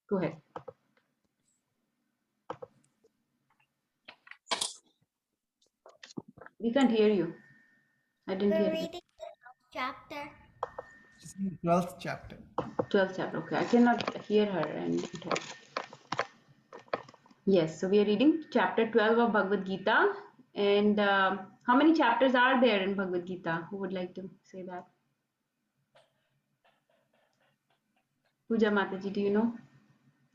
Go ahead. We can't hear you. I didn't hear We're you. reading the chapter. 12th chapter. 12th chapter. Okay, I cannot hear her and talk. Yes, so we are reading chapter 12 of Bhagavad Gita. And how many chapters are there in Bhagavad Gita? Who would like to say that? Puja Mataji, do you know?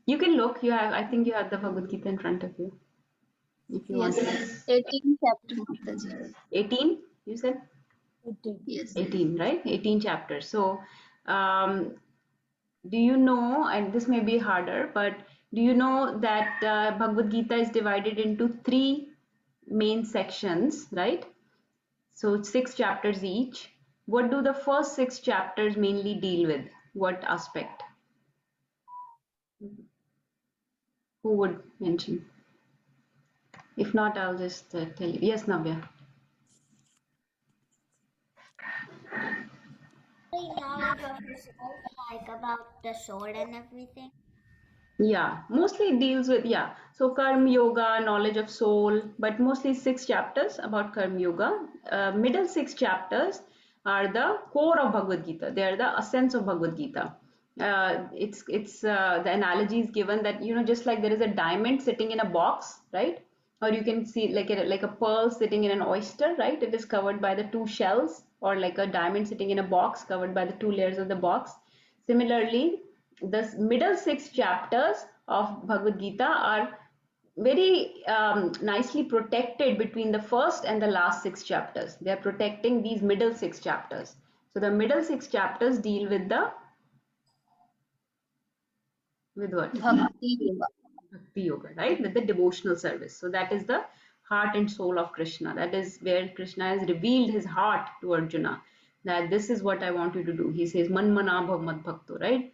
You can look. You have. I think you have the Bhagavad Gita in front of you. If you want to. 18 chapter, Mataji. 18, you said? 18. Yes. 18, right? 18 chapters. So, um, do you know, and this may be harder, but do you know that Bhagavad Gita is divided into three main sections, right? So 6 chapters each. What do the first 6 chapters mainly deal with? What aspect? Who would mention? If not, I'll just tell you. Yes, Navya. The knowledge of yourself, like about the sword and everything. Yeah, mostly it deals with, yeah. So Karma Yoga, knowledge of soul, but mostly 6 chapters about Karma Yoga. Middle 6 chapters are the core of Bhagavad Gita. They are the essence of Bhagavad Gita. The analogy is given that, you know, just like there is a diamond sitting in a box, right? Or you can see like a pearl sitting in an oyster, right? It is covered by the two shells, or like a diamond sitting in a box covered by the two layers of the box. Similarly, the middle 6 chapters of Bhagavad Gita are very nicely protected between the first and the last 6 chapters. They are protecting these middle 6 chapters. So the middle 6 chapters deal with what? Bhakti Yoga. Bhakti Yoga, right? With the devotional service. So that is the heart and soul of Krishna. That is where Krishna has revealed his heart to Arjuna. That this is what I want you to do. He says, Man manabhav mad bhakto, right?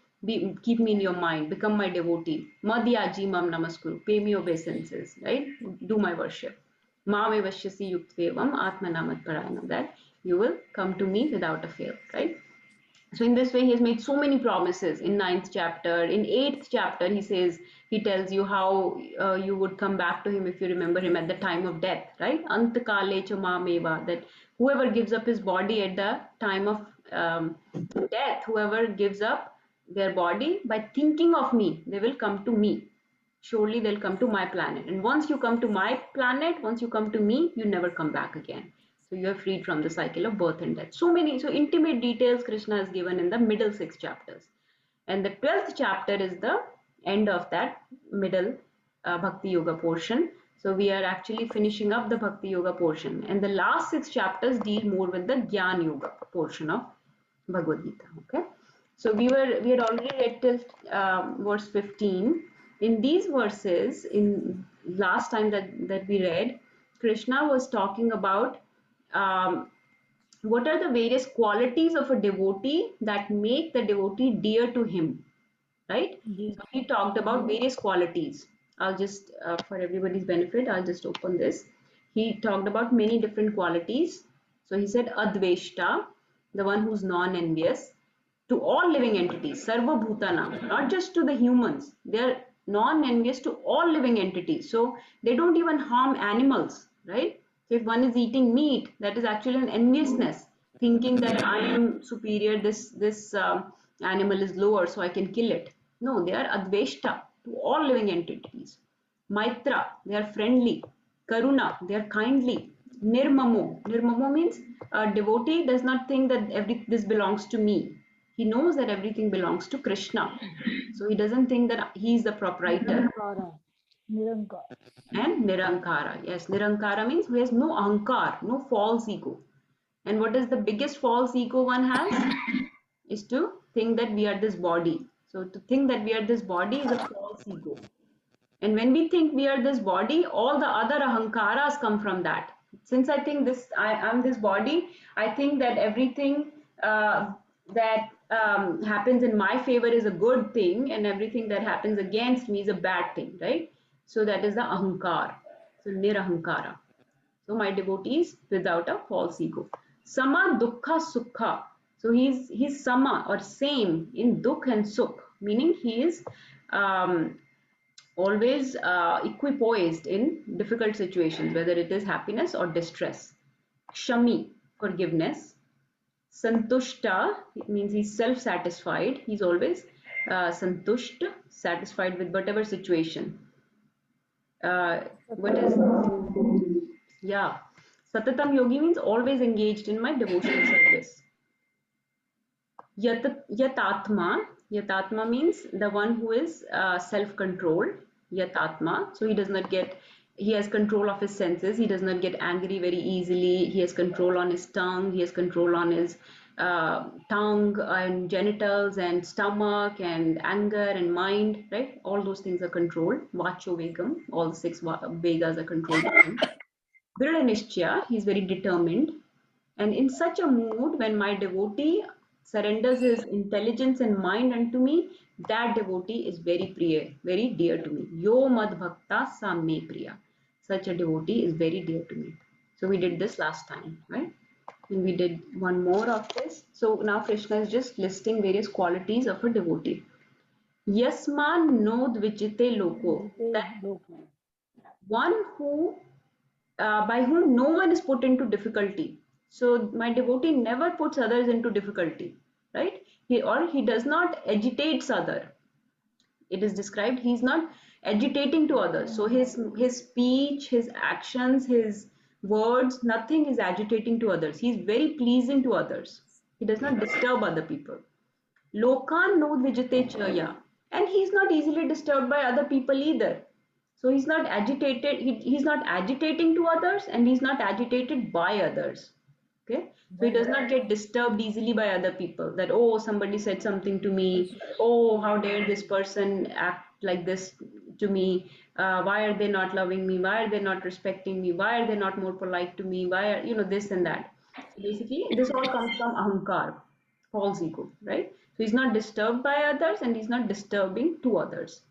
Keep me in your mind, become my devotee. Madhyaji mam namaskuru, pay me obeisances, right? Do my worship. Mame vashyasi yuktvevam atmanamat parayanam, that you will come to me without a fail, right? So in this way he has made so many promises. In ninth chapter, in eighth chapter, he says, he tells you how you would come back to him if you remember him at the time of death, right? Antakale cha mameva, that whoever gives up his body at the time of death, whoever gives up their body by thinking of me, they will come to me. Surely they'll come to my planet, and once you come to my planet, once you come to me, you never come back again. So you are freed from the cycle of birth and death. So many, so intimate details Krishna has given in the middle 6 chapters. And the 12th chapter is the end of that middle Bhakti Yoga portion. So we are actually finishing up the Bhakti Yoga portion. And the last 6 chapters deal more with the Gyan Yoga portion of Bhagavad Gita. Okay. So we had already read till verse 15. In these verses, in last time that we read, Krishna was talking about um, what are the various qualities of a devotee that make the devotee dear to him, right? Yes. So he talked about various qualities. I'll just, for everybody's benefit, I'll just open this. He talked about many different qualities. So he said Adveshta, the one who's non-envious, to all living entities, Sarva Bhutana, not just to the humans. They're non-envious to all living entities. So they don't even harm animals, right? So if one is eating meat, that is actually an enviousness, thinking that I am superior, this animal is lower, so I can kill it. No, they are Adveshta to all living entities. Maitra, they are friendly. Karuna, they are kindly. Nirmamo means a devotee does not think that this belongs to me. He knows that everything belongs to Krishna. So he doesn't think that he is the proprietor. Nirankara. And Nirankara. Yes, Nirankara means who has no ahankar, no false ego. And what is the biggest false ego one has? Is to think that we are this body. So to think that we are this body is a false ego. And when we think we are this body, all the other ahankaras come from that. Since I think I am this body, I think that everything that happens in my favor is a good thing, and everything that happens against me is a bad thing, right? So that is the ahankar. So nirahankara. So my devotees without a false ego. Sama dukkha sukha. So he's sama or same in dukh and sukh, meaning he is um, always equipoised in difficult situations, whether it is happiness or distress. Kshami, forgiveness. Santushta, it means he's self-satisfied. He's always santusht, satisfied with whatever situation. What is, yeah. Satatam yogi means always engaged in my devotional service. Yatatma, yatatma means the one who is self-controlled. Yatatma, so he does not get, he has control of his senses. He does not get angry very easily. He has control on his tongue. He has control on his tongue and genitals and stomach and anger and mind. Right, all those things are controlled. Vacho vegam, all the six vegas are controlled by him. Dridhanishchaya, he is very determined. And in such a mood, when my devotee surrenders his intelligence and mind unto me, that devotee is very priya, very dear to me. Yo mad bhakta sa me priya. Such a devotee is very dear to me. So we did this last time, right? And we did one more of this. So now Krishna is just listing various qualities of a devotee. Yasman nod vijite loko. That one who by whom no one is put into difficulty. So my devotee never puts others into difficulty, right? He does not agitates other. It is described he's not agitating to others. So his speech, his actions, his words, nothing is agitating to others. He's very pleasing to others. He does not disturb other people. Lokan no vijate chaya. And he's not easily disturbed by other people either. So he's not agitated, he's not agitating to others and he's not agitated by others. Okay. So he does not get disturbed easily by other people that, oh, somebody said something to me. Oh, how dare this person act like this to me? Why are they not loving me? Why are they not respecting me? Why are they not more polite to me? Why are, this and that? So basically, this all comes from ahankar, false ego, right? So he's not disturbed by others and he's not disturbing to others.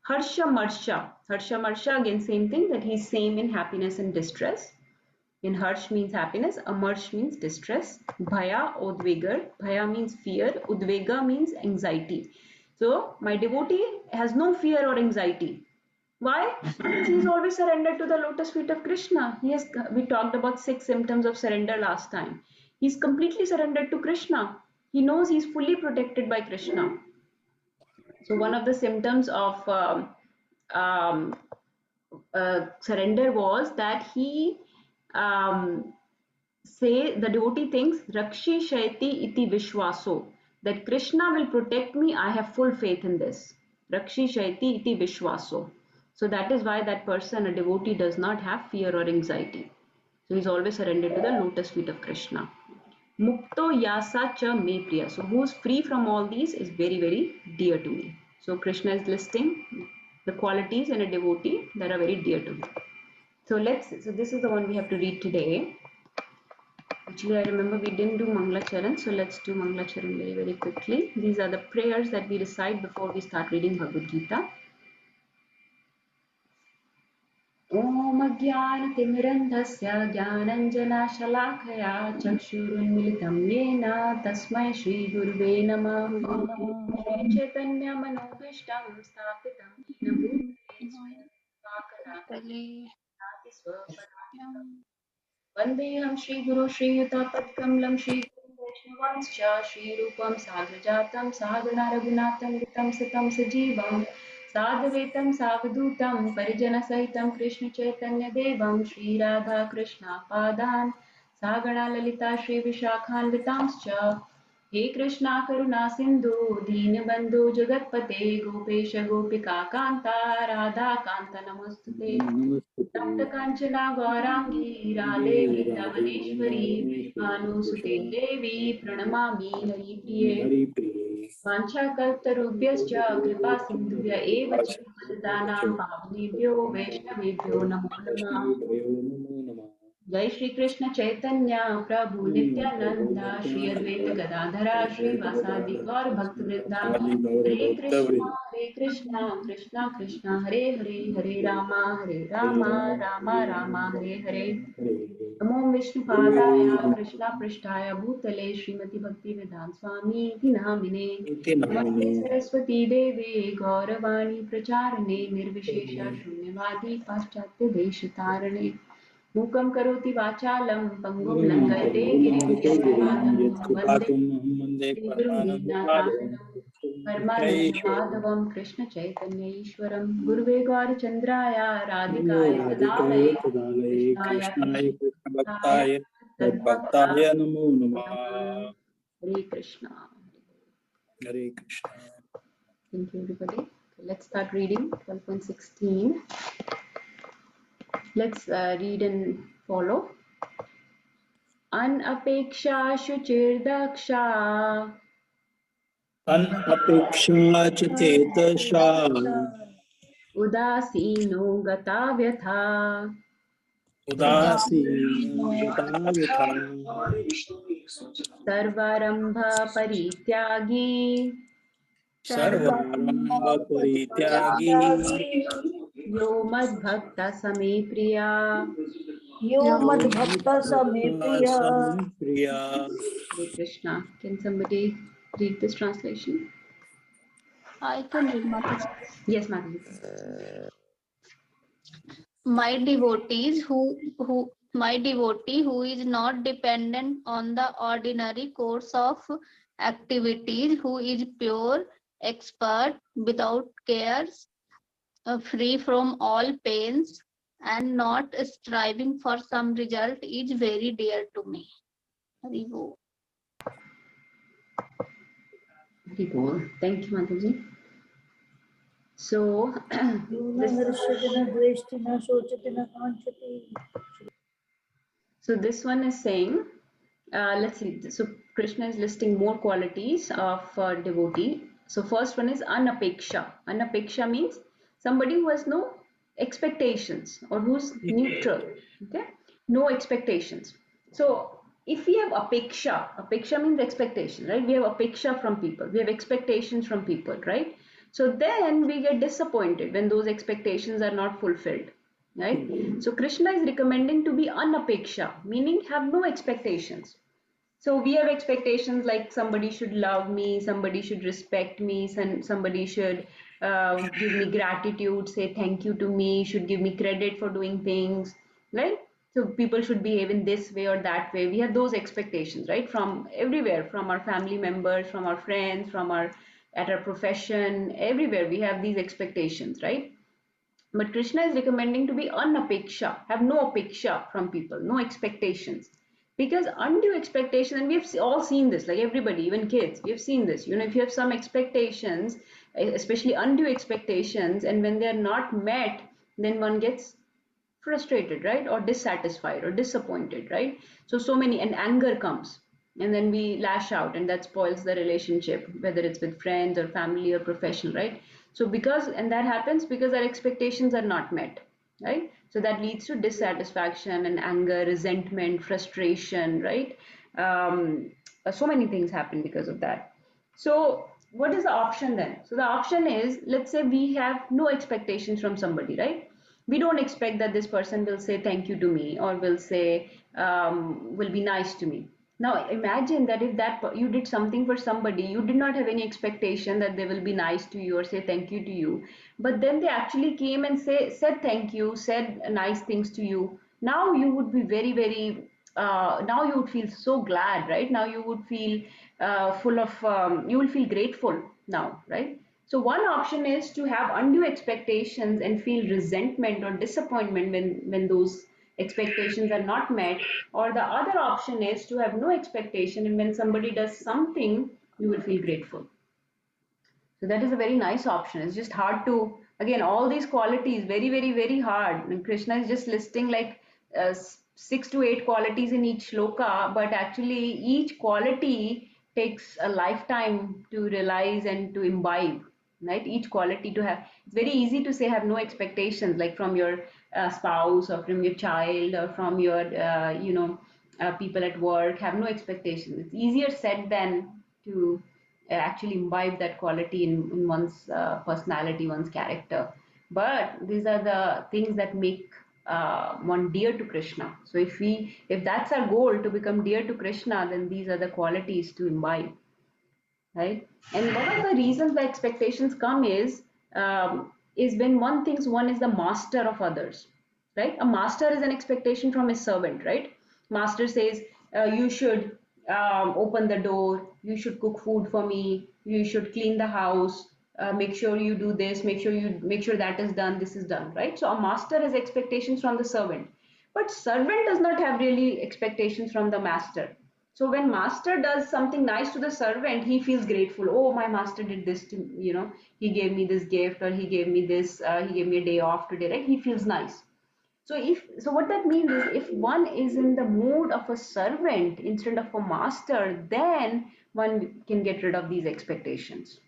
Harsha Marsha. Harsha Marsha, again, same thing, that he's same in happiness and distress. In Harsh means happiness, Amarsh means distress. Bhaya, Udvegar. Bhaya means fear, Udvega means anxiety. So my devotee has no fear or anxiety. Why? Because he is always surrendered to the lotus feet of Krishna. We talked about 6 symptoms of surrender last time. He's completely surrendered to Krishna. He knows he's fully protected by Krishna. So one of the symptoms of um, surrender was that he say the devotee thinks Rakshi Shaiti iti Vishwaso, that Krishna will protect me. I have full faith in this. Rakshi Shaiti iti Vishwaso. So that is why that person, a devotee, does not have fear or anxiety. So he's always surrendered to the lotus feet of Krishna. Mukto yasa cha me priya. So who's free from all these is very, very dear to me. So Krishna is listing the qualities in a devotee that are very dear to me. So this is the one we have to read today. Actually, I remember we didn't do Mangla Charan, so let's do Mangla Charan very, very quickly. These are the prayers that we recite before we start reading Bhagavad Gita. ॐ अज्ञानतिमिरन्धस्य ज्ञानञ्जनशलाकया चक्षुरुन्मिलितं येन तस्मै श्रीगुरुवे नमः चैतन्यमनोभीष्टं स्थापितं येन भूतले स्वयं काकनाति स्वपदान्तं वन्देऽहं श्रीगुरो श्रीयुतापत्कमलं श्रीगुरुं वैष्णवांश्च श्रीरूपं साग्रजातं सहगणा रघुनाथं वितं सतं सजीवं साद्वैतं सावधूतं परिजनसहितं कृष्णचैतन्यदेवं श्रीराधाकृष्णपादान् सहगणा ललिता श्रीविशाखान्वितांश्च हे कृष्णा करुणा सिन्धु दीनबन्धु जगत्पते गोपेश गोपिका कान्ता राधा कान्त नमोऽस्तुते तप्त काञ्चना गौराङ्गी राधे वृन्दावनेश्वरी वृषभानुसुते देवी प्रणमामि हरिप्रिये वाञ्छाकल्पतरुभ्यश्च कृपा सिन्धुभ्य एव च पतितानां पावनेभ्यो वैष्णवेभ्यो नमो नमः जय श्री कृष्ण चैतन्य प्रभु नित्यानंद श्री अद्वैत गदाधरा श्रीवासादि गौर भक्त वृंदा हरे कृष्णा कृष्णा कृष्णा हरे हरे हरे रामा रामा रामा हरे हरे नमो विष्णुपादाय कृष्णापृष्ठाय भूतले श्रीमति भक्तिवेदांत स्वामी इति नामिने नमस्ते सरस्वती देवे गौरवाणी प्रचारणे निर्विशेष शून्यवादी पाश्चात्य देशतारणे मूकं करोति वाचालं पङ्गुं लङ्घयते गिरिं यत्कृपातं वन्दे श्रीगुरुं दीननाथानं परमानन्दमाधवं कृष्णचैतन्य ईश्वरं गुरुवे गौरचन्द्राय राधिकाय तदालये कृष्णाय कृष्णभक्ताय तद्भक्ताय नमो नमः नमः। हरे कृष्णा हरे Krishna. Thank you everybody. Let's start reading 12.16. Let's read and follow. अनपेक्षा शुचिर्दक्षा अनपेक्षा च चेतसा उदासीनो गता व्यथा उदासीनो गता यथा सर्वारंभ परित्यागी सर्वारंभ परित्यागी यो मद्भक्त समे प्रिया यो यो मद्भक्त समे मद्भक्तः प्रिय समे प्रिया। Hare Krishna. Can somebody read this translation? I can read Mataji. Yes, Madhu. My devotees who my devotee who is not dependent on the ordinary course of activities, who is pure, expert, without cares, free from all pains, and not striving for some result, is very dear to me. Haribo. Very cool. Thank you, Mataji. So, this So this one is saying, let's see. So Krishna is listing more qualities of devotee. So first one is anapeksha. Anapeksha means somebody who has no expectations or who's neutral. Okay, no expectations. So if we have apeksha means expectation, right? We have apeksha from people. We have expectations from people, right? So then we get disappointed when those expectations are not fulfilled, right? So Krishna is recommending to be anapeksha, meaning have no expectations. So we have expectations like somebody should love me, somebody should respect me, somebody should give me gratitude, say thank you to me, should give me credit for doing things, right? So people should behave in this way or that way. We have those expectations, right? From everywhere, from our family members, from our friends, from our at our profession, everywhere we have these expectations, right? But Krishna is recommending to be anapeksha, have no apeksha from people, no expectations. Because undue expectation, and we have all seen this, like everybody, even kids, we have seen this. You know, if you have some expectations, especially undue expectations, and when they are not met, then one gets frustrated, right? Or dissatisfied or disappointed, right? So many, and anger comes. And then we lash out, and that spoils the relationship, whether it's with friends or family or professional, right? So because, and that happens because our expectations are not met, right? So that leads to dissatisfaction and anger, resentment, frustration, right? So many things happen because of that. So what is the option then? So the option is, let's say we have no expectations from somebody, right? We don't expect that this person will say thank you to me or will say will be nice to me. Now imagine that if that you did something for somebody, you did not have any expectation that they will be nice to you or say thank you to you, but then they actually came and said thank you, said nice things to you. Now you would be very now you would feel so glad, right? Now you would feel full of you will feel grateful now, right? So one option is to have undue expectations and feel resentment or disappointment when those expectations are not met, or the other option is to have no expectation, and when somebody does something you will feel grateful. So that is a very nice option. It's just hard to, again, all these qualities, very hard. And Krishna is just listing like 6 to 8 qualities in each shloka, but actually each quality takes a lifetime to realize and to imbibe, right? Each quality to have. It's very easy to say have no expectations, like from your spouse or from your child or from your people at work. Have no expectations. It's easier said than to actually imbibe that quality in one's personality, one's character. But these are the things that make one dear to Krishna. So if that's our goal, to become dear to Krishna, then these are the qualities to imbibe, right? And one of the reasons the expectations come is when one thinks one is the master of others, right? A master is an expectation from his servant, right? Master says, you should open the door, you should cook food for me, you should clean the house, make sure you do this, make sure that is done, this is done, right? So a master has expectations from the servant, but servant does not have really expectations from the master. So when master does something nice to the servant, he feels grateful. Oh, my master did this to me, he gave me this gift, or he gave me this, he gave me a day off today, right? He feels nice. So what that means is, if one is in the mood of a servant instead of a master, then one can get rid of these expectations,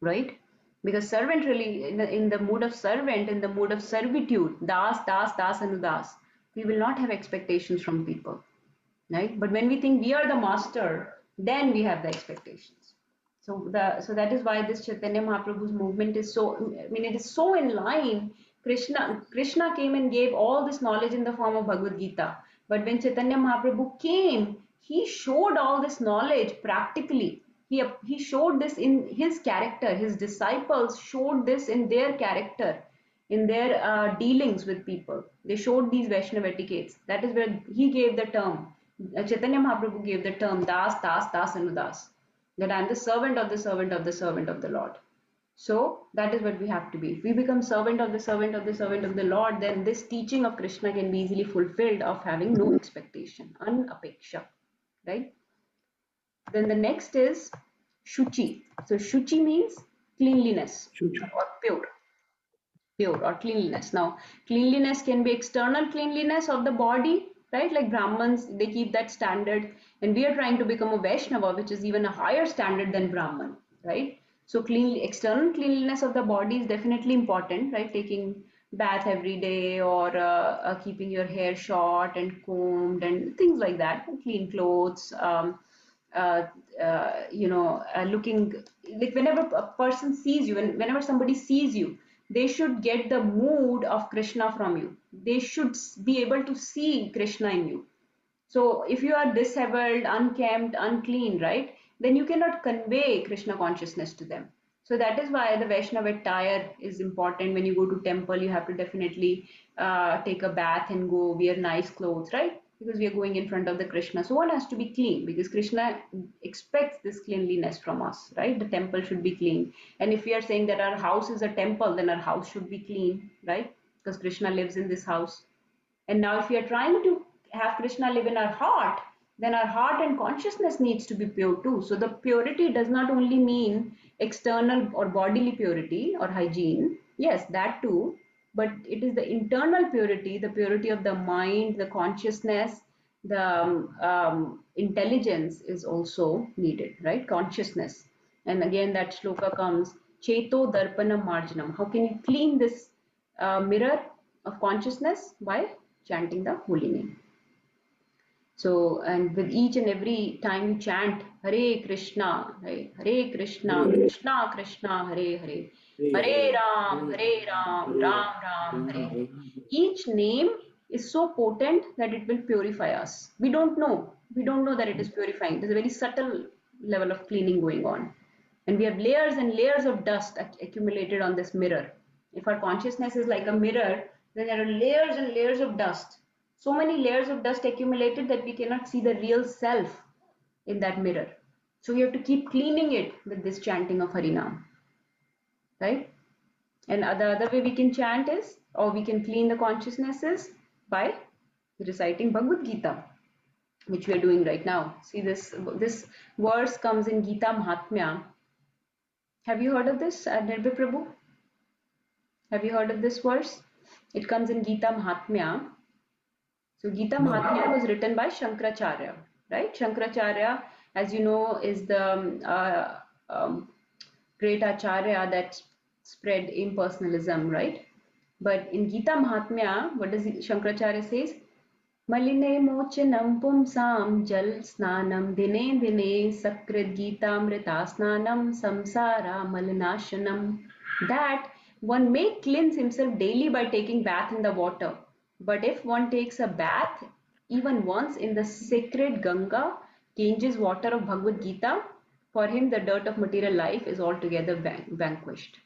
right? Because servant really, in the mood of servant, in the mood of servitude, das anudas, we will not have expectations from people, right? But when we think we are the master, then we have the expectations. So that is why this Chaitanya Mahaprabhu's movement is so, I mean, it is so in line. Krishna came and gave all this knowledge in the form of Bhagavad Gita. But when Chaitanya Mahaprabhu came, he showed all this knowledge practically. He showed this in his character. His disciples showed this in their character, in their dealings with people. They showed these Vaishnava etiquettes. That is where he gave the term. Chaitanya Mahaprabhu gave the term das anudas, that I am the servant of the servant of the servant of the Lord. So that is what we have to be. If we become servant of the servant of the servant of the Lord, then this teaching of Krishna can be easily fulfilled, of having no expectation, anapeksha, right? Then the next is shuchi. So shuchi means cleanliness Shuchi. or pure or cleanliness. Now, cleanliness can be external cleanliness of the body, right? Like Brahmins, they keep that standard, and we are trying to become a Vaishnava, which is even a higher standard than Brahman, right? So, external cleanliness of the body is definitely important, right? Taking bath every day, or keeping your hair short and combed and things like that. Clean clothes. Uh, Looking like, whenever a person sees you, whenever somebody sees you, they should get the mood of Krishna from you. They should be able to see Krishna in you. So if you are disheveled, unkempt, unclean, right, then you cannot convey Krishna consciousness to them. So that is why the Vaishnava attire is important. When you go to temple, you have to definitely take a bath and go wear nice clothes, right? Because we are going in front of the Krishna. So one has to be clean, because Krishna expects this cleanliness from us, right? The temple should be clean. And if we are saying that our house is a temple, then our house should be clean, right? Because Krishna lives in this house. And now, if we are trying to have Krishna live in our heart, then our heart and consciousness needs to be pure too. So the purity does not only mean external or bodily purity or hygiene. Yes, that too. But it is the internal purity, the purity of the mind, the consciousness, the intelligence is also needed, right? Consciousness. And again, that shloka comes, Cheto Darpanam Marjanam. How can you clean this mirror of consciousness? By chanting the holy name. So, and with each and every time you chant Hare Krishna, right? Hare Krishna, Krishna Krishna, Hare Hare, Hare Hare Hare. Ram, Hare Hare Ram. Ram, Hare Ram Ram. Ram, Hare Ram Hare. Ram. Each name is so potent that it will purify us. We don't know. We don't know that it is purifying. There's a very subtle level of cleaning going on. And we have layers and layers of dust accumulated on this mirror. If our consciousness is like a mirror, then there are layers and layers of dust. So many layers of dust accumulated that we cannot see the real self in that mirror. So we have to keep cleaning it with this chanting of Harinam, right? And the other way we can chant is, or we can clean the consciousnesses by reciting Bhagavad Gita, which we are doing right now. See, this verse comes in Gita Mahatmya. Have you heard of this, Nirbhay Prabhu? Have you heard of this verse? It comes in Gita Mahatmya. So Gita No. Mahatmya was written by Shankaracharya, right? Shankaracharya, as you know, is the great acharya that spread impersonalism, right? But in Gita Mahatmya, what does Shankaracharya says? Maline mochanam pumsam jal snanam dine dine sakrit gitamrita snanam samsara malinashanam. That one may cleanse himself daily by taking bath in the water. But if one takes a bath even once in the sacred Ganga, Ganges water of Bhagavad Gita, for him the dirt of material life is altogether vanquished.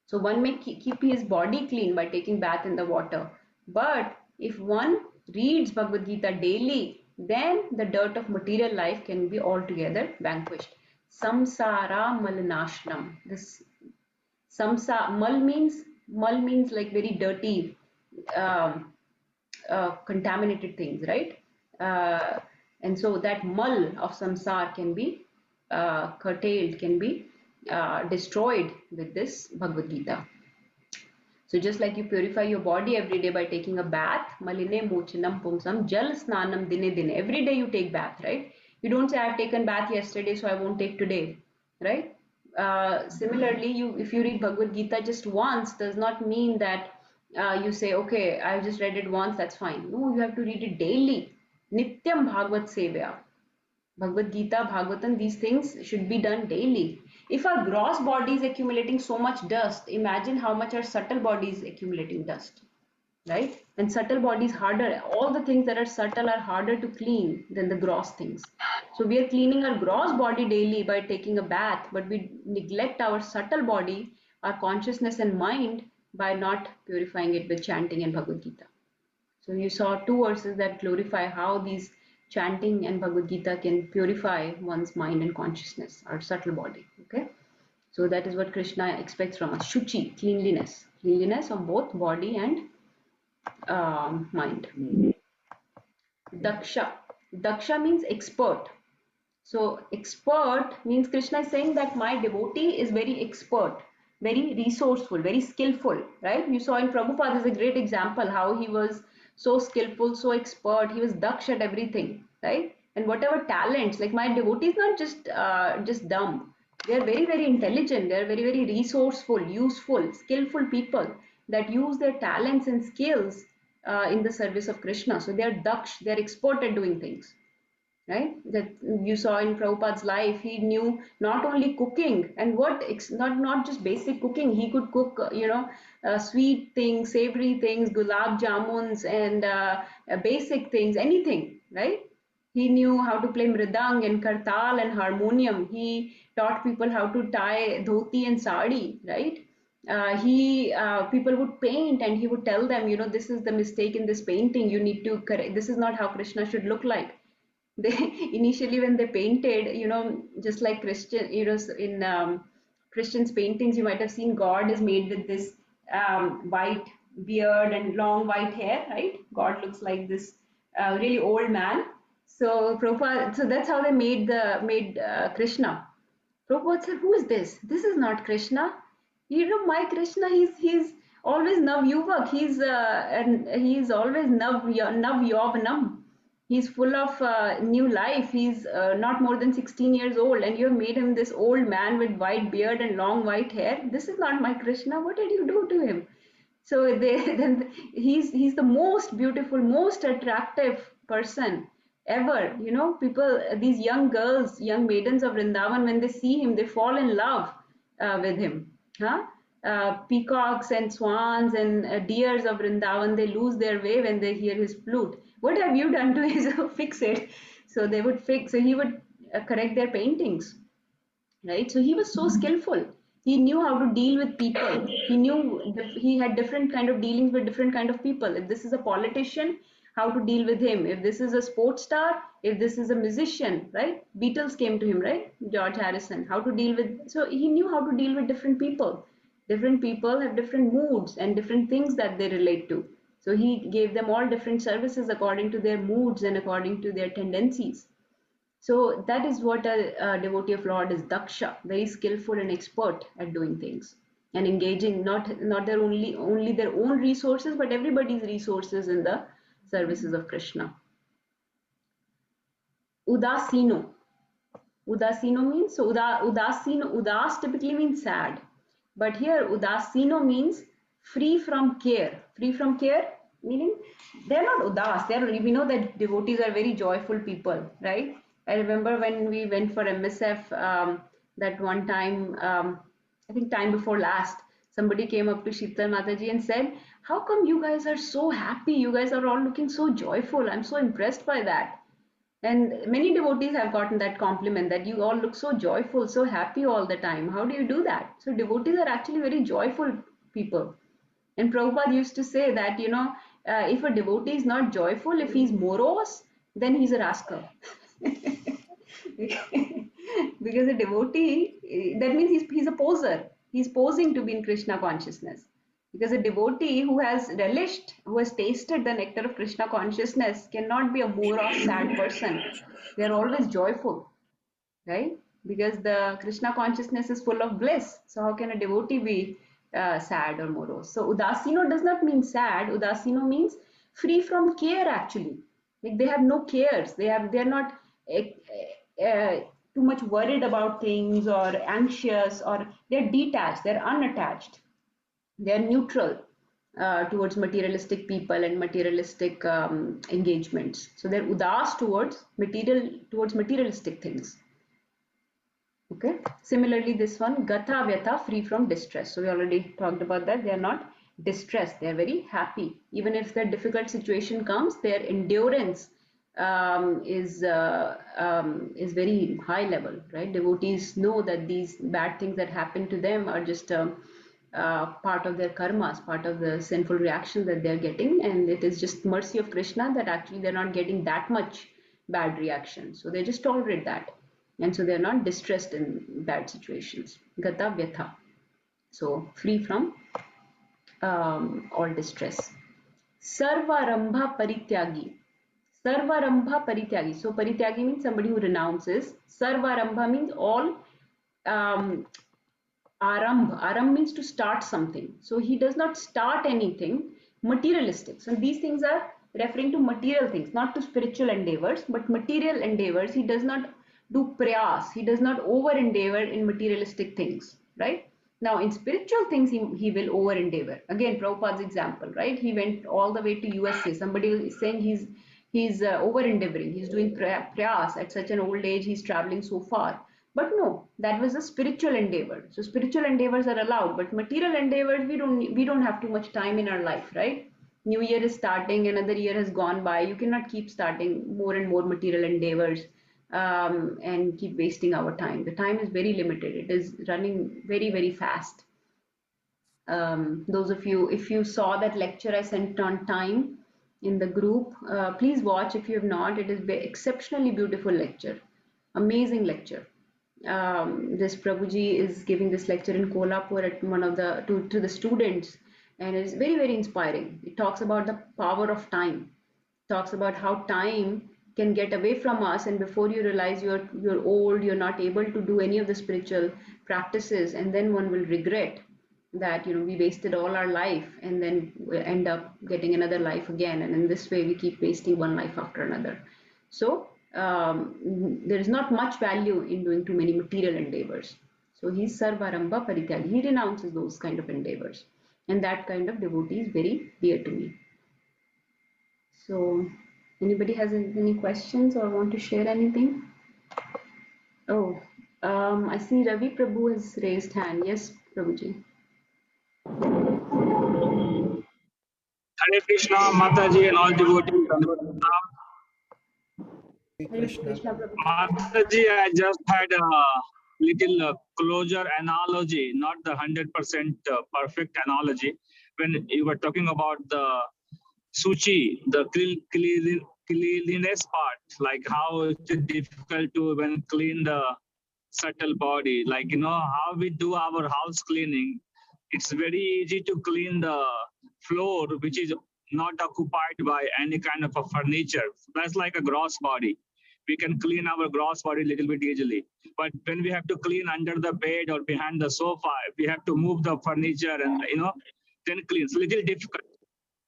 So one may keep his body clean by taking bath in the water. But if one reads Bhagavad Gita daily, then the dirt of material life can be altogether vanquished. Samsara malinashnam. This mal means like very dirty, um, contaminated things, right? Uh, and so that mal of samsar can be curtailed, can be destroyed with this Bhagavad Gita. So just like you purify your body every day by taking a bath, maline mochanam pumsam jal snanam dine dine. Every day you take bath, right? You don't say I've taken bath yesterday, so I won't take today, right? Similarly, if you read Bhagavad Gita just once, does not mean that you say, okay, I just read it once, that's fine. No, you have to read it daily. Nityam Bhagavad Sevaya. Bhagavad Gita, Bhagavatam, these things should be done daily. If our gross body is accumulating so much dust, imagine how much our subtle body is accumulating dust, right? And subtle body is harder. All the things that are subtle are harder to clean than the gross things. So we are cleaning our gross body daily by taking a bath, but we neglect our subtle body, our consciousness and mind by not purifying it with chanting and Bhagavad Gita. So you saw two verses that glorify how these chanting and Bhagavad Gita can purify one's mind and consciousness, our subtle body. Okay, so that is what Krishna expects from us: shuchi, cleanliness of both body and mind. Daksha, daksha means expert. So expert means Krishna is saying that my devotee is very expert, very resourceful, very skillful, right? You saw in Prabhupada is a great example how he was so skillful, so expert. He was daksh at everything, right? And whatever talents, like my devotee is not just dumb. They are very very intelligent. They are very very resourceful, useful, skillful people that use their talents and skills in the service of Krishna. So they are daksh. They are expert at doing things, right? That you saw in Prabhupada's life. He knew not only cooking and not just basic cooking. He could cook, sweet things, savory things, gulab jamuns, and basic things, anything, right? He knew how to play mridang and kartal and harmonium. He taught people how to tie dhoti and sari, right? He People would paint and he would tell them, this is the mistake in this painting. You need to correct. This is not how Krishna should look like. They initially when they painted, just like Christian, in Christian's paintings, you might have seen God is made with this white beard and long white hair, right? God looks like this really old man. So Prabhupada, so that's how they made Krishna. Prabhupada said, "Who is this? This is not Krishna. My Krishna. He's always Nav Yuvak. And he's always Nav Yovanam. He's full of new life. He's not more than 16 years old, and you have made him this old man with white beard and long white hair. This is not my Krishna. What did you do to him?" So then he's the most beautiful, most attractive person ever. People, these young girls, young maidens of Vrindavan, when they see him, they fall in love with him. Huh? Peacocks and swans and deers of Vrindavan, they lose their way when they hear his flute. What have you done to his fix it? So they would fix. So he would correct their paintings, right? So he was so skillful. He knew how to deal with people. He had different kind of dealings with different kind of people. If this is a politician, how to deal with him. If this is a sports star, if this is a musician, right? Beatles came to him, right? George Harrison, how to deal with. So he knew how to deal with different people. Different people have different moods and different things that they relate to. So he gave them all different services according to their moods and according to their tendencies. So that is what a devotee of Lord is, daksha, very skillful and expert at doing things and engaging not their only their own resources, but everybody's resources in the services of Krishna. Udasino. Udasino means, so udas typically means sad. But here udasino means free from care. Free from care meaning they're not udas. We know that devotees are very joyful people, right? I remember when we went for MSF that one time, I think time before last, somebody came up to Sheetal Mataji and said, "How come you guys are so happy? You guys are all looking so joyful. I'm so impressed by that." And many devotees have gotten that compliment that you all look so joyful, so happy all the time. How do you do that? So devotees are actually very joyful people. And Prabhupada used to say that, if a devotee is not joyful, if he's morose, then he's a rascal. Because a devotee, that means he's a poser. He's posing to be in Krishna consciousness. Because a devotee who has relished, who has tasted the nectar of Krishna consciousness cannot be a morose, sad person. They're always joyful, right? Because the Krishna consciousness is full of bliss. So how can a devotee be sad or morose? So udasino does not mean sad. Udasino means free from care actually. Like they have no cares. They're not too much worried about things or anxious, or they're detached. They're unattached. They're neutral towards materialistic people and materialistic engagements. So they're udas towards materialistic things. Okay. Similarly, this one, Gatha Vyatha, free from distress. So we already talked about that. They are not distressed. They are very happy. Even if the difficult situation comes, their endurance is very high level, right? Devotees know that these bad things that happen to them are just part of their karmas, part of the sinful reaction that they're getting, and it is just mercy of Krishna that actually they're not getting that much bad reaction. So they just tolerate that, and so they're not distressed in bad situations. Gata Vyatha, so free from all distress. Sarvarambha Parityagi. Sarvarambha Parityagi. So Parityagi means somebody who renounces. Sarvarambha means all. Arambh means to start something. So he does not start anything materialistic. So these things are referring to material things, not to spiritual endeavors, but material endeavors. He does not do prayas. He does not over endeavor in materialistic things, right? Now in spiritual things, he will over endeavor. Again, Prabhupada's example, right? He went all the way to USA. Somebody is saying he's over endeavoring. He's doing prayas at such an old age. He's traveling so far. But no, that was a spiritual endeavor. So spiritual endeavors are allowed, but material endeavors, we don't have too much time in our life, right? New Year is starting, another year has gone by. You cannot keep starting more and more material endeavors and keep wasting our time. The time is very limited. It is running very, very fast. Those of you, if you saw that lecture I sent on time in the group, please watch if you have not. It is exceptionally beautiful lecture, amazing lecture. This Prabhuji is giving this lecture in Kolhapur at one of the to the students, and it's very, very inspiring. It talks about the power of time, talks about how time can get away from us, and before you realize you're old, you're not able to do any of the spiritual practices, and then one will regret that we wasted all our life, and then we end up getting another life again, and in this way we keep wasting one life after another. So there is not much value in doing too many material endeavors. So he's Sarvarambha Parityagi. He renounces those kind of endeavors. And that kind of devotee is very dear to me. So anybody has any questions or want to share anything? Oh, I see Ravi Prabhu has raised hand. Yes, Prabhuji. Hare Krishna, Mataji, and all devotees. Hare Hare Krishna. Krishna Prabhu. Mataji, I just had a little closure analogy, not the 100% perfect analogy. When you were talking about the Suchi, the cleanliness part, like how it's difficult to even clean the subtle body, like how we do our house cleaning. It's very easy to clean the floor which is not occupied by any kind of a furniture. That's like a gross body. We can clean our gross body a little bit easily, but when we have to clean under the bed or behind the sofa, we have to move the furniture and then clean. It's a little difficult.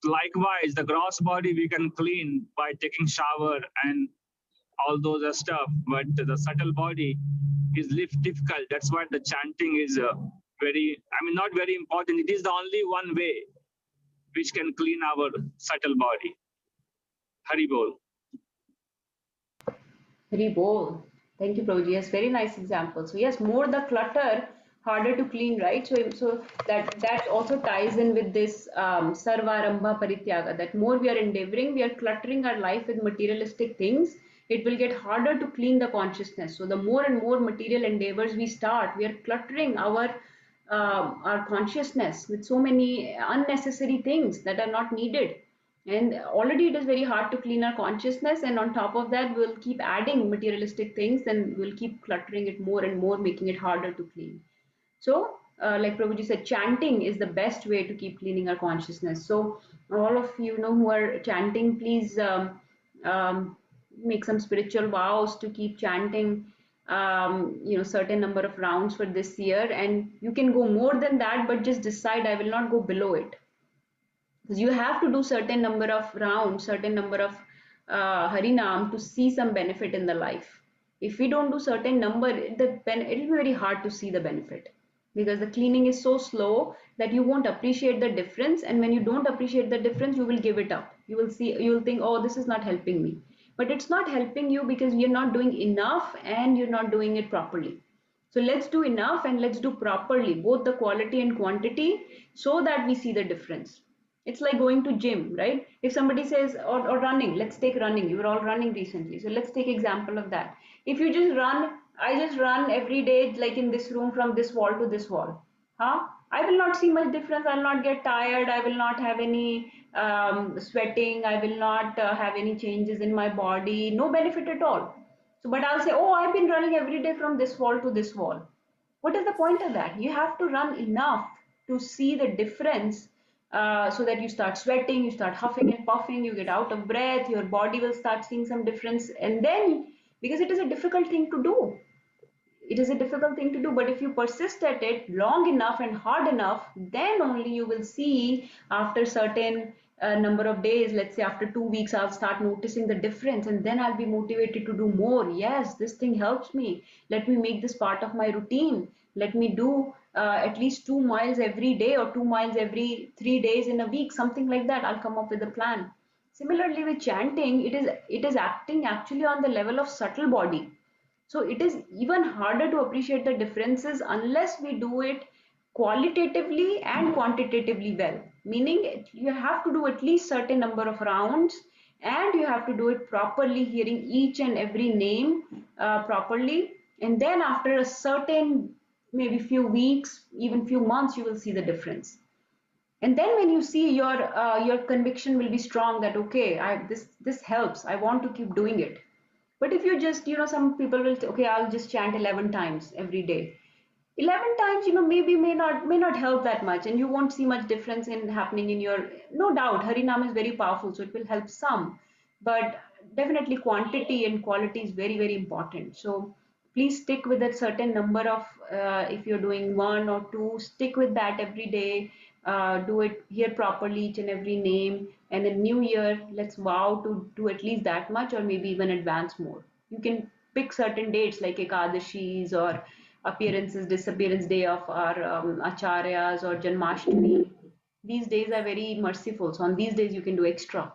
Likewise, the gross body we can clean by taking shower and all those stuff, but the subtle body is difficult. That's why the chanting is not very important. It is the only one way which can clean our subtle body. Hari Bol. Hari Bol. Thank you, Prabhuji. Yes, very nice example. So yes, more the clutter, harder to clean, right? So that also ties in with this sarvarambha parityaga. That more we are endeavoring, we are cluttering our life with materialistic things. It will get harder to clean the consciousness. So the more and more material endeavors we start, we are cluttering our consciousness with so many unnecessary things that are not needed, and already it is very hard to clean our consciousness, and on top of that we'll keep adding materialistic things and we'll keep cluttering it more and more, making it harder to clean. So like Prabhuji said, chanting is the best way to keep cleaning our consciousness. So all of you know who are chanting, please make some spiritual vows to keep chanting certain number of rounds for this year, and you can go more than that, but just decide I will not go below it, because you have to do certain number of rounds, certain number of harinam to see some benefit in the life. If we don't do certain number, it will be very hard to see the benefit, because the cleaning is so slow that you won't appreciate the difference, and when you don't appreciate the difference, you will give it up. You will think, oh, this is not helping me, but it's not helping you because you're not doing enough and you're not doing it properly. So let's do enough and let's do properly, both the quality and quantity, so that we see the difference. It's like going to gym, right? If somebody says, or running, let's take running. You were all running recently. So let's take example of that. If you just run, I just run every day, like in this room from this wall to this wall. Huh? I will not see much difference. I will not get tired. I will not have any sweating. I will not have any changes in my body. No benefit at all. So, but I'll say, oh, I've been running every day from this wall to this wall. What is the point of that? You have to run enough to see the difference, so that you start sweating, you start huffing and puffing, you get out of breath, your body will start seeing some difference. And then, because it is a difficult thing to do, it is a difficult thing to do, but if you persist at it long enough and hard enough, then only you will see after certain number of days, let's say after 2 weeks, I'll start noticing the difference, and then I'll be motivated to do more. Yes, this thing helps me. Let me make this part of my routine. Let me do at least 2 miles every day, or 2 miles every 3 days in a week, something like that. I'll come up with a plan. Similarly with chanting, it is acting actually on the level of subtle body, so it is even harder to appreciate the differences unless we do it qualitatively and quantitatively well. Meaning you have to do at least certain number of rounds, and you have to do it properly, hearing each and every name properly. And then after a certain maybe few weeks, even few months, you will see the difference. And then when you see your conviction will be strong that okay, this helps. I want to keep doing it. But if you just, some people will say, okay, I'll just chant 11 times every day. 11 times, maybe may not help that much, and you won't see much difference in happening in your, no doubt, Harinam is very powerful, so it will help some, but definitely quantity and quality is very, very important. So please stick with a certain number of, if you're doing one or two, stick with that every day. Do it, hear properly each and every name, and in new year let's vow to do at least that much, or maybe even advance more. You can pick certain dates like ekadashis, or appearances, disappearance day of our acharyas, or Janmashtami. These days are very merciful, so on these days you can do extra,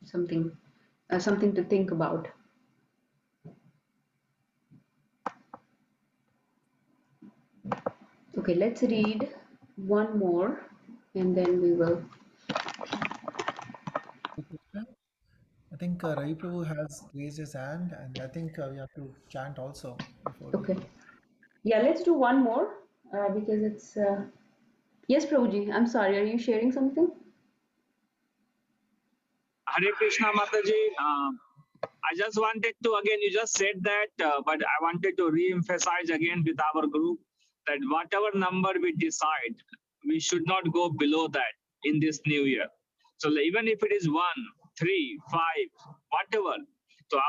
something something to think about. Okay, let's read one more and then we will. I think Ravi Prabhu has raised his hand, and I think we have to chant also before we Okay, go. yeah, let's do one more, because it's yes, Prabhuji, I'm sorry, are you sharing something? Hare Krishna Mataji. I just wanted to, again, you just said that, but I wanted to re-emphasize again with our group that whatever number we decide, we should not go below that in this new year. So even if it is 1, 3, 5, whatever, so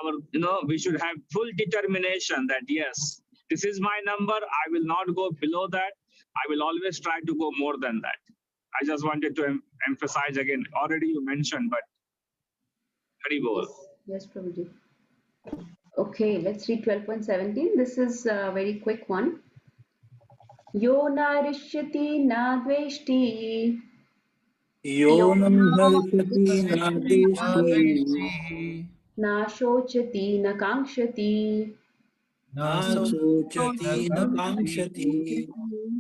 we should have full determination that yes, this is my number. I will not go below that. I will always try to go more than that. I just wanted to emphasize again. Already you mentioned, but Hari Bol. Yes, yes, Prabhuji. Okay, let's read 12.17. This is a very quick one. Yo na rishyati na dveshti यो न हर्षति नादेष्टि Nadveshti, na shochati na kankshati न शोचति न काङ्क्षति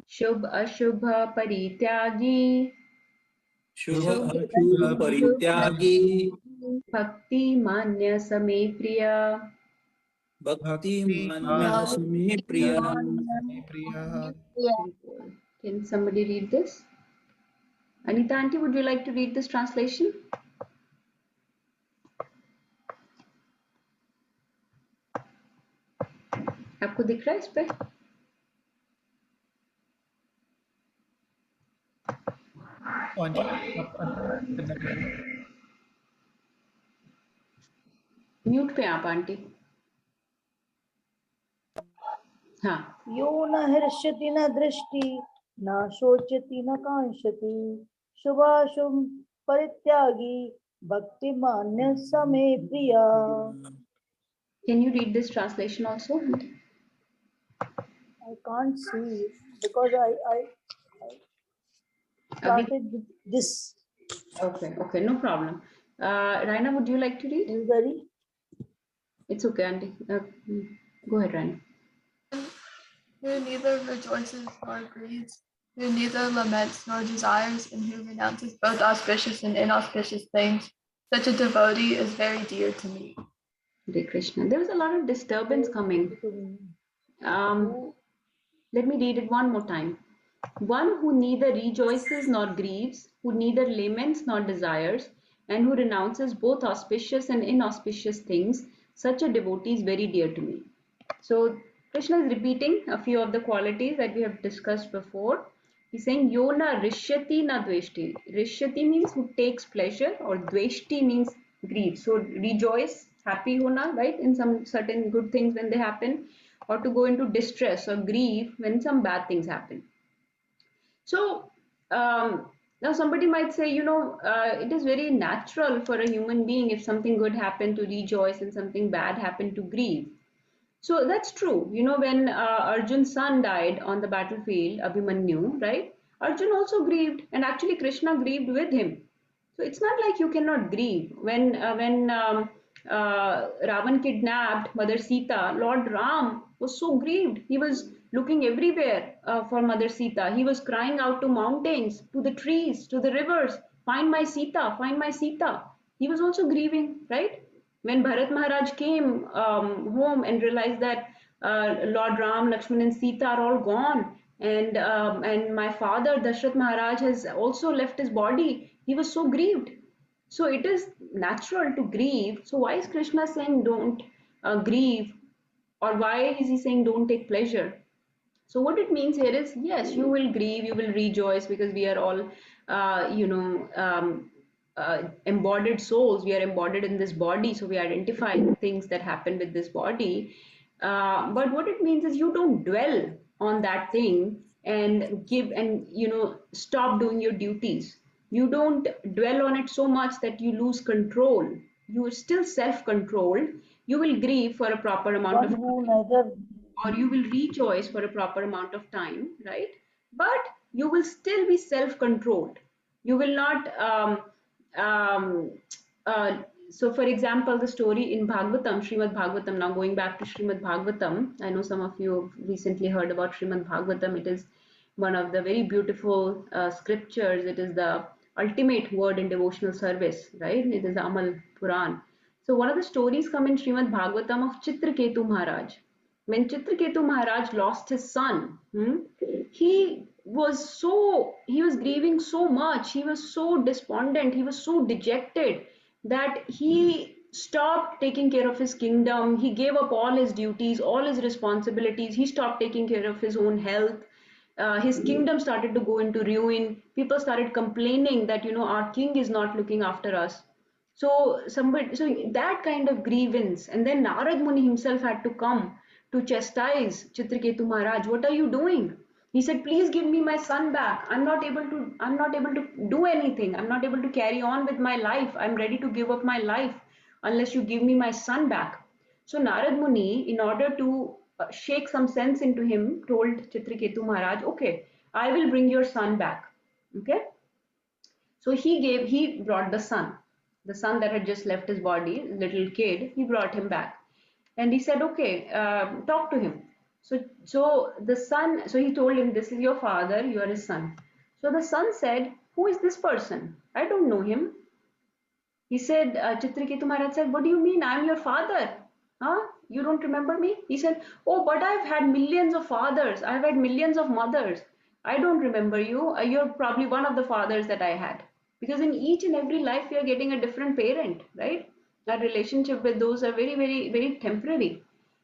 shubh ashubha परित्यागी शुभ अशुभ परित्यागी भक्ति मान्य समे प्रिया. भक्ति Bhakti मान्य Manya समे प्रिया. Priya. Can somebody read this? Anita aunty, would you like to read this translation? आपको दिख रहा है इस पे? Oh, Auntie, आप करना करिए. म्यूट पे आप आंटी. हाँ. यो न हर्षति न दृष्टि न शोचति न कांक्षति शुभाशुभ परित्यागी भक्तिमान्य समे प्रिया. Can you read this translation also? I can't see it because I started with this. Okay, no problem. Raina, would you like to read? Nilgari. It's okay, aunty. Go ahead, Raina. Who neither rejoices nor grieves, who neither laments nor desires, and who renounces both auspicious and inauspicious things. Such a devotee is very dear to me. Hare Krishna. There was a lot of disturbance coming. Let me read it one more time. One who neither rejoices nor grieves, who neither laments nor desires, and who renounces both auspicious and inauspicious things, such a devotee is very dear to me. So Krishna is repeating a few of the qualities that we have discussed before. He's saying Yona rishyati na dveshti. Rishyati means who takes pleasure, or dveshti means grief. So rejoice, happy hona, right? In some certain good things when they happen, or to go into distress or grief when some bad things happen. So now somebody might say, it is very natural for a human being if something good happened to rejoice and something bad happened to grieve. So that's true. When Arjun's son died on the battlefield, Abhimanyu, right? Arjun also grieved, and actually Krishna grieved with him. So it's not like you cannot grieve. When Ravan kidnapped Mother Sita, Lord Ram was so grieved. He was looking everywhere for Mother Sita. He was crying out to mountains, to the trees, to the rivers, find my Sita, find my Sita. He was also grieving, right? When Bharat Maharaj came home and realized that Lord Ram, Lakshman, and Sita are all gone, and my father Dashrath Maharaj has also left his body, he was so grieved. So it is natural to grieve. So why is Krishna saying don't grieve, or why is he saying don't take pleasure? So what it means here is, yes, you will grieve, you will rejoice, because we are all, embodied souls. We are embodied in this body, so we identify things that happen with this body. But what it means is you don't dwell on that thing and stop doing your duties. You don't dwell on it so much that you lose control. You are still self-controlled. You will grieve for a proper amount One of who time, neither or you will rejoice for a proper amount of time, right? But you will still be self-controlled. You will not. Um, uh, so, for example, the story in Bhagavatam, Srimad Bhagavatam. Now, going back to Srimad Bhagavatam, I know some of you have recently heard about Srimad Bhagavatam. It is one of the very beautiful scriptures. It is the ultimate word in devotional service, right? It is the Amal Puran. So, one of the stories come in Srimad Bhagavatam of Chitraketu Maharaj. When Chitraketu Maharaj lost his son, he was grieving so much, he was so despondent, he was so dejected that he stopped taking care of his kingdom. He gave up all his duties, all his responsibilities. He stopped taking care of his own health. His kingdom started to go into ruin. People started complaining that, our king is not looking after us. So that kind of grievance, and then Narad Muni himself had to come to chastise Chitraketu Maharaj. What are you doing? He said, please give me my son back. I'm not able to do anything. I'm not able to carry on with my life. I'm ready to give up my life unless you give me my son back. So Narad Muni, in order to shake some sense into him, told Chitraketu Maharaj, okay, I will bring your son back. Okay. So he brought the son that had just left his body, little kid, he brought him back. And he said, okay, talk to him. So the son, so he told him, this is your father, you are his son. So the son said, who is this person? I don't know him. He said, Chitraketu Maharaj said, what do you mean? I'm your father. Huh? You don't remember me? He said, oh, but I've had millions of fathers. I've had millions of mothers. I don't remember you. You're probably one of the fathers that I had. Because in each and every life, we are getting a different parent, right? Our relationship with those are very, very, very temporary.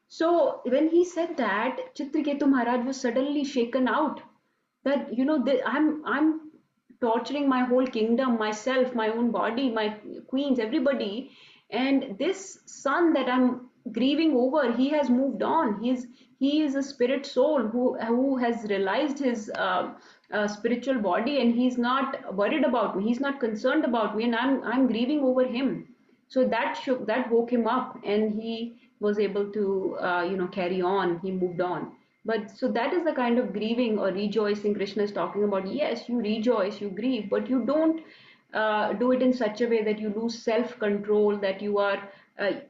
So when he said that, Chitraketu Maharaj was suddenly shaken out that I'm torturing my whole kingdom, myself, my own body, my queens, everybody, and this son that I'm grieving over, he has moved on. He is a spirit soul who has realized his spiritual body, and he's not worried about me. He's not concerned about me, and I'm grieving over him. So that woke him up, and he was able to carry on. He moved on. But so that is the kind of grieving or rejoicing Krishna is talking about. Yes, you rejoice, you grieve, but you don't do it in such a way that you lose self-control, that you are,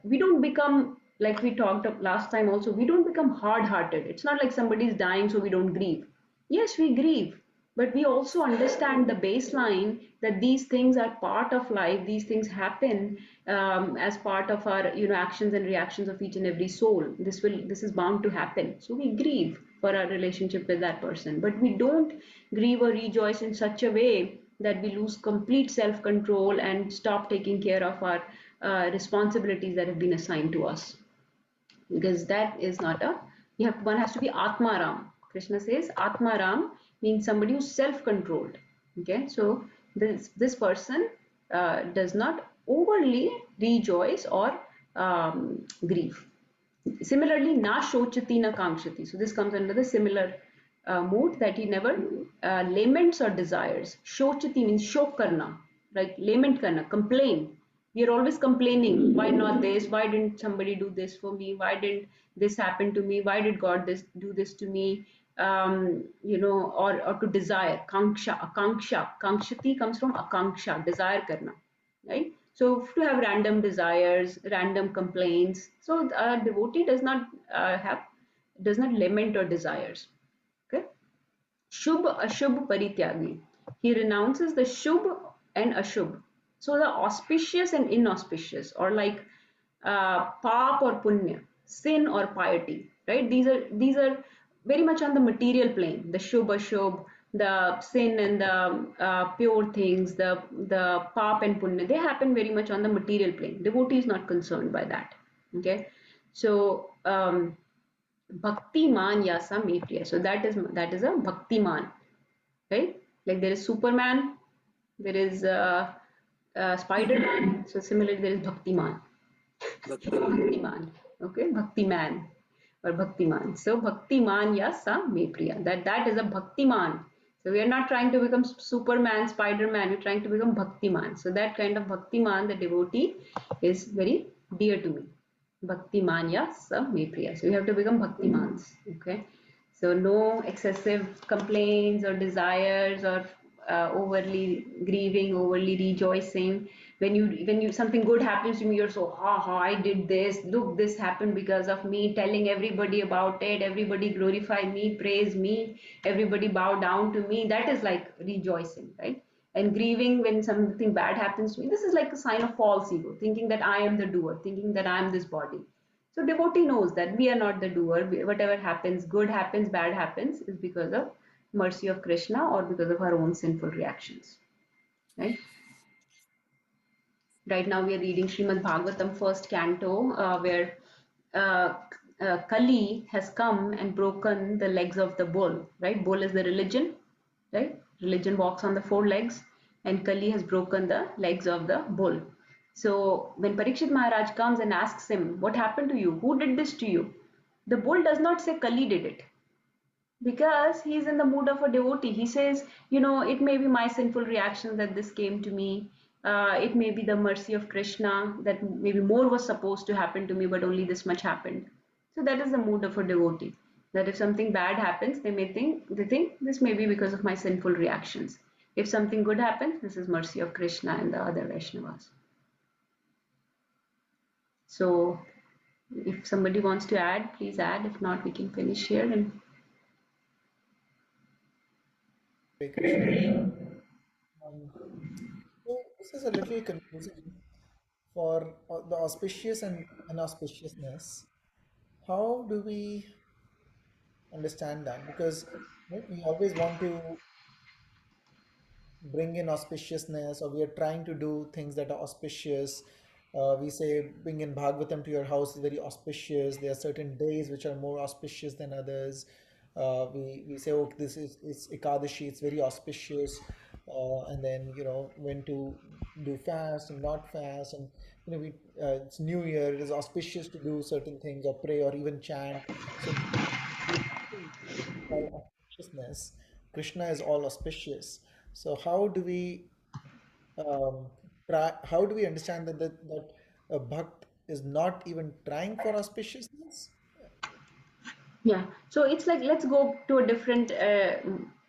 we don't become, like we talked of last time also, we don't become hard-hearted. It's not like somebody's dying, so we don't grieve. Yes, we grieve, but we also understand the baseline that these things are part of life. These things happen as part of our actions and reactions of each and every soul. This is bound to happen, so we grieve for our relationship with that person, but we don't grieve or rejoice in such a way that we lose complete self control and stop taking care of our responsibilities that have been assigned to us, because that is not a, one has to be atmaram. Krishna says atmaram means somebody who's self-controlled. Okay, so this person does not overly rejoice or grieve. Similarly, na shochati na kamshati. So this comes under the similar mood, that he never laments or desires. Shochati means shok karna, like lament karna, complain. We are always complaining. Why not this? Why didn't somebody do this for me? Why didn't this happen to me? Why did God do this to me? Or to desire. Akanksha. Kankshati comes from akanksha, desire karna, right? So to have random desires, random complaints. So a devotee does not lament or desires. Okay. Shubh Ashubh Parityagi. He renounces the Shubh and Ashubh. So the auspicious and inauspicious, or like Paap or Punya, sin or piety, right? These are very much on the material plane. The Shubh Ashubh, the sin and the pure things, the Paap and Punya, they happen very much on the material plane. Devotee is not concerned by that. Okay, so. Bhaktiman yasa me priya. So that is a Bhaktiman, right? Like there is Superman, there is Spider-Man. So similarly, there is Bhaktiman. Bhaktiman. Bhaktiman. Okay, Bhaktiman or Bhaktiman. So Bhaktiman yasa me priya. That is a Bhaktiman. So we are not trying to become Superman, Spider-Man. We're trying to become Bhaktiman. So that kind of Bhaktiman, the devotee, is very dear to me. Bhaktimanya Samepriya. So you have to become Bhaktimans. Okay. So no excessive complaints or desires or overly grieving, overly rejoicing. When you something good happens to me, you're so I did this. Look, this happened because of me. Telling everybody about it. Everybody glorify me, praise me. Everybody bow down to me. That is like rejoicing, right? And grieving when something bad happens to me, this is like a sign of false ego, thinking that I am the doer, thinking that I am this body. So devotee knows that we are not the doer. Whatever happens, good happens, bad happens, is because of mercy of Krishna or because of our own sinful reactions, right? Right now we are reading Srimad Bhagavatam first canto, where uh, Kali has come and broken the legs of the bull, right? Bull is the religion, right? Religion walks on the four legs, and Kali has broken the legs of the bull. So when Parikshit Maharaj comes and asks him, what happened to you? Who did this to you? The bull does not say Kali did it, because he's in the mood of a devotee. He says, it may be my sinful reaction that this came to me. It may be the mercy of Krishna that maybe more was supposed to happen to me, but only this much happened. So that is the mood of a devotee. That if something bad happens, they think this may be because of my sinful reactions. If something good happens, this is mercy of Krishna and the other Vaishnavas. So if somebody wants to add, please add. If not, we can finish here. And Hare Krishna. So this is a little confusing for the auspicious and inauspiciousness. How do we understand that? Because right, we always want to bring in auspiciousness, or we are trying to do things that are auspicious. We say bring in Bhagavatam to your house is very auspicious. There are certain days which are more auspicious than others. We say, oh, this is it's Ekadashi, it's very auspicious. And then, when to do fast and not fast. And, it's New Year, it is auspicious to do certain things or pray or even chant. So by auspiciousness, Krishna is all auspicious. So um, how do we understand that a bhakt is not even trying for auspiciousness? yeah, so it's like let's go to a different,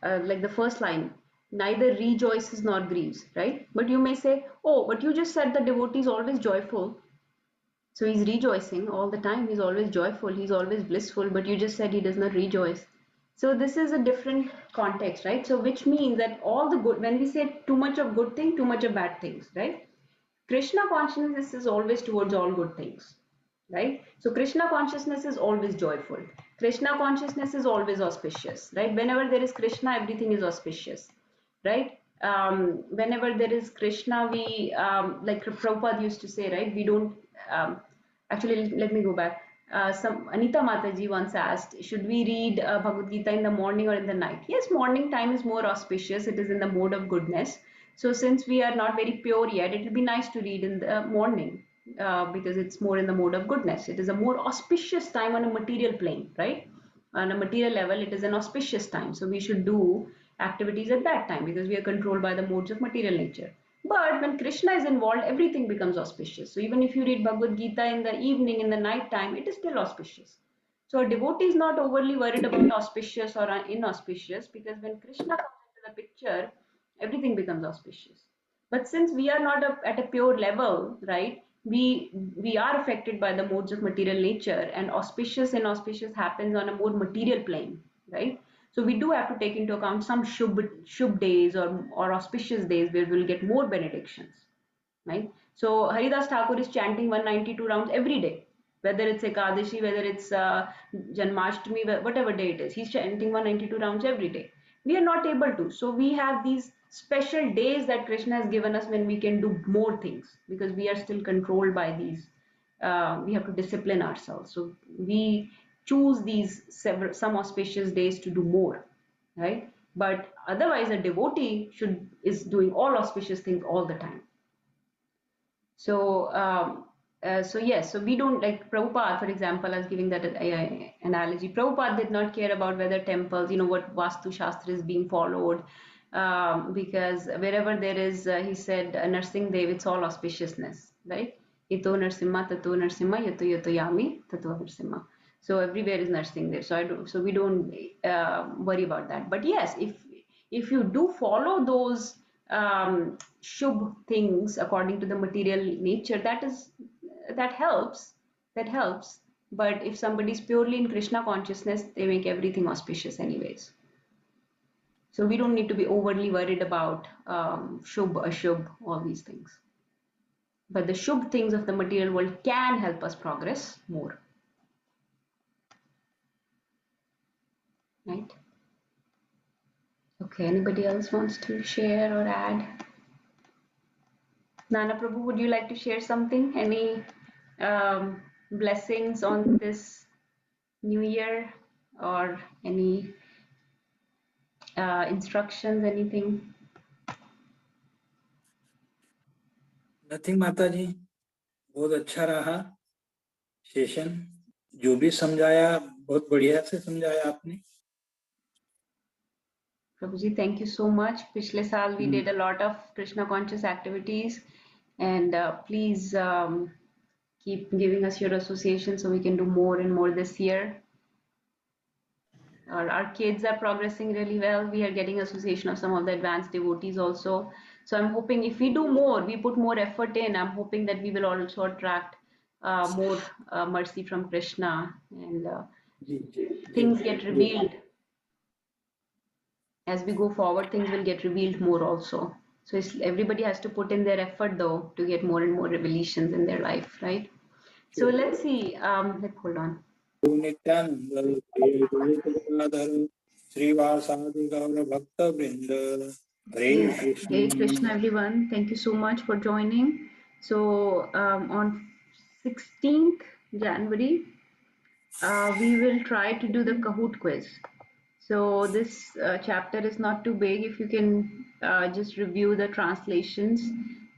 like the first line. Neither rejoices nor grieves, right? But you may say, oh, but you just said the devotee is always joyful. So he's rejoicing all the time. He's always joyful. He's always blissful. But you just said he does not rejoice. So this is a different context, right? So which means that all the good, when we say too much of good thing, too much of bad things, right? Krishna consciousness is always towards all good things, right? So Krishna consciousness is always joyful. Krishna consciousness is always auspicious, right? Whenever there is Krishna, everything is auspicious, right? Whenever there is Krishna, we like Prabhupada used to say, right? We don't actually. Let me go back. Some Anita Mataji once asked, should we read Bhagavad Gita in the morning or in the night? Yes, morning time is more auspicious. It is in the mode of goodness. So since we are not very pure yet, it will be nice to read in the morning because it's more in the mode of goodness. It is a more auspicious time on a material plane, right? On a material level, it is an auspicious time. So we should do activities at that time because we are controlled by the modes of material nature. But when Krishna is involved, everything becomes auspicious. So even if you read Bhagavad Gita in the evening, in the night time, it is still auspicious. So a devotee is not overly worried about auspicious or inauspicious because when Krishna comes into the picture, everything becomes auspicious. But since we are not at a pure level, right, we are affected by the modes of material nature, and auspicious and inauspicious happens on a more material plane, right? So we do have to take into account some shubh days or auspicious days where we'll get more benedictions, right? So Haridas Thakur is chanting 192 rounds every day, whether it's Ekadashi, whether it's Janmashtami, whatever day it is. He's chanting 192 rounds every day. We are not able to. So we have these special days that Krishna has given us when we can do more things because we are still controlled by these. We have to discipline ourselves. So we choose these some auspicious days to do more, right? But otherwise, a devotee is doing all auspicious things all the time. So, so yes, so we don't like Prabhupada, for example, I was giving that analogy. Prabhupada did not care about whether temples, what Vastu Shastra is being followed, because wherever there is, he said, nursing dev, it's all auspiciousness, right? Ito narsimha, tato narsimha, yato yato yami, tato narsimha. So everywhere is nursing there. So we don't worry about that. But yes, if you do follow those shubh things according to the material nature, that helps. That helps. But if somebody is purely in Krishna consciousness, they make everything auspicious anyways. So we don't need to be overly worried about shubh, ashubh, all these things. But the shubh things of the material world can help us progress more. Right? Okay, anybody else wants to share or add? Nana Prabhu, would you like to share something? Any blessings on this new year or any instructions, anything? Nothing माता जी, बहुत अच्छा रहा session. जो भी समझाया बहुत बढ़िया से समझाया आपने। Prabhuji, thank you so much. Pichle saal we did a lot of Krishna conscious activities, and please keep giving us your association so we can do more and more this year. Our kids are progressing really well. We are getting association of some of the advanced devotees also. So I'm hoping if we do more, we put more effort in, I'm hoping that we will also attract more mercy from Krishna, and ji ji things get ji revealed. As we go forward, things will get revealed more also. So everybody has to put in their effort though to get more and more revelations in their life, right? So let's see. Hold on. Nityanand Shri Gaur श्रीवासादि गौर भक्त वृंद हरे Yes, Hare Krishna Krishna, everyone. Thank you so much for joining. So on 16th January, we will try to do the Kahoot quiz. So this chapter is not too big. If you can just review the translations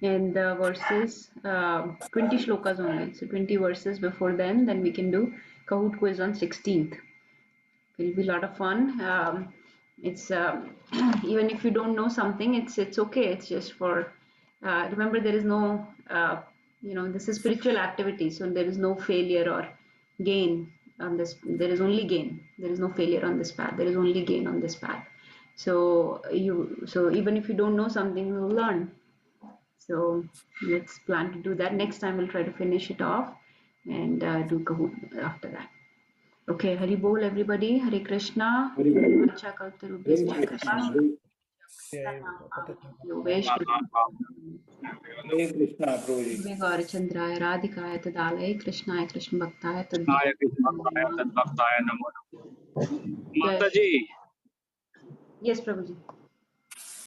and the verses, 20 shlokas only. So 20 verses before then we can do Kahoot quiz on 16th. It'll be a lot of fun. It's even if you don't know something, it's okay. It's just for remember there is no this is spiritual activity, so there is no failure or gain on this. There is only gain. There is no failure on this path. There is only gain on this path. So even if you don't know something, you will learn. So let's plan to do that. Next time we'll try to finish it off and do Kahoot after that. Okay, Hari Bol, everybody. Hare Krishna. Hare Vacha kaltarubhyascha Krishna kripa Hare yogesh Hare Krishna Prabhu ji Gaurachandraya Radhikaya Tadalaya Krishnaya Krishna Bhaktaya Hare Krishna, Hare Tad Bhaktaya Namo. Jai. Mataji, Yes, Prabhuji.